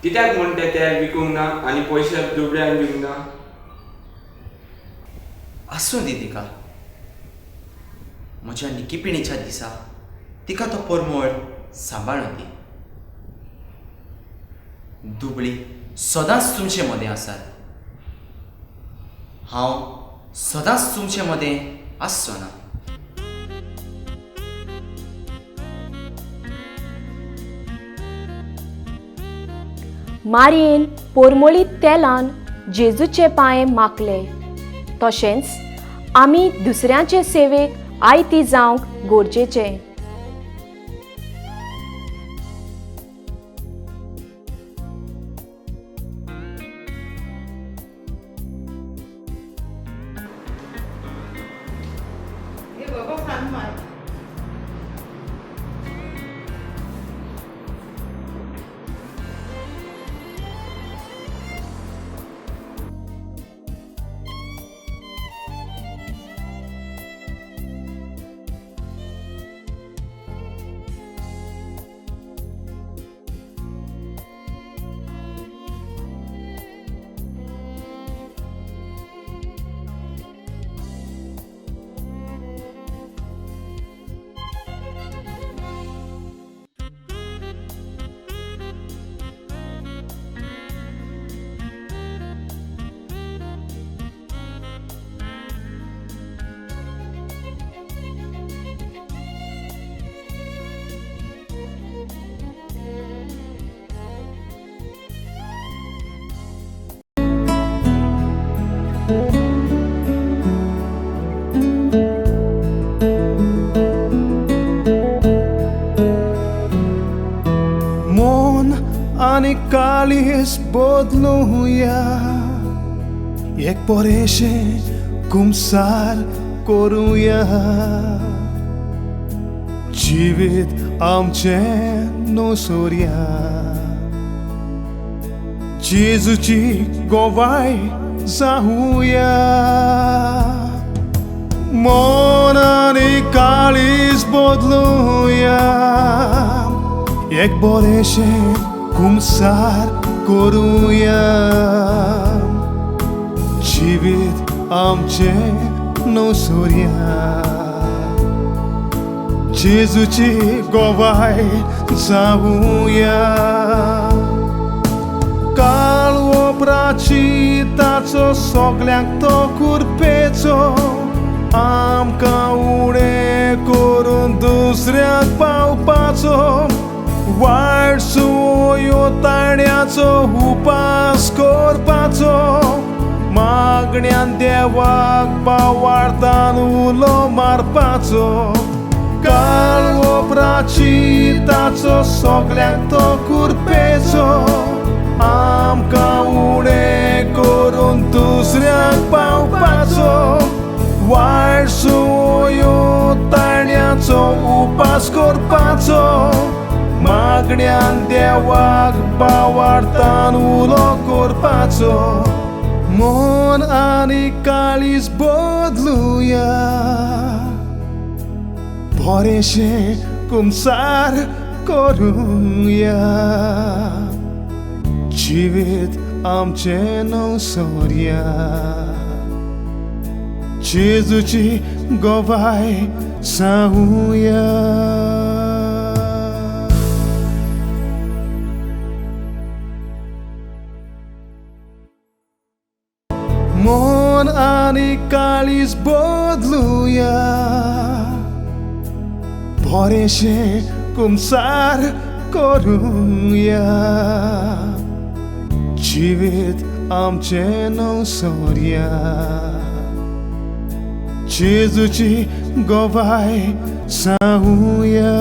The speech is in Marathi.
कित्याक म्हणते ते विकूंक ना आनी पयशे दुबळ्यान दिवंक ना. आसूं दी तिका. म्हज्या निकिपिणेच्या दिसा तिका तो परमळ सांबाळून दी. दुबळी सदांच तुमचे मदें आसात. हांव सदांच तुमचे मदें आसचो ना. मारयेन पोरमोळीत तेलान जेजूचे पांय माखले. तशेंच आमी दुसऱ्यांचे सेवेक आयती जावंक गरजेचें. मन आनी काळीज बदलुया. एक बरेशें कुमसार करुया. जिवीत आमचें नसोरया. जेजूची गोवाय जावुया. मन आनी काळीज बदलुया. एक बरेशें कुमसार करुया. जिवीत आमचें नसोरया. जेजूची गोवाय जावुया. काळ वोपराची ताचो सगल्यांक तो कुरपेचो. आमकां उणें करून दुसऱ्याक पावपाचो. वायट सुयो ताण्याचो उपास करपाचो. मागण्यांत देवाक बावार्थान उलो मारपाचो. काळ वोपराची ताचो सगल्यांक तो कुरपेचो. आमकां उणें करून दुसऱ्याक पावपाचो. वायट सुयो ताण्याचो उपास करपाचो. मागण्यांत देवाक बावार्थान उलो करपाचो. मन आनी काळीज बदलुया. बरेशें कुमसार करुया. जिवीत आमचें नवसोरया. जेजूची गोवाय जावुया. मन आनी काळीज बदलुया. बरेशें कुमसार करुया. जिवीत आमचें नवसोरया. जेजूची गोवाय जावुया.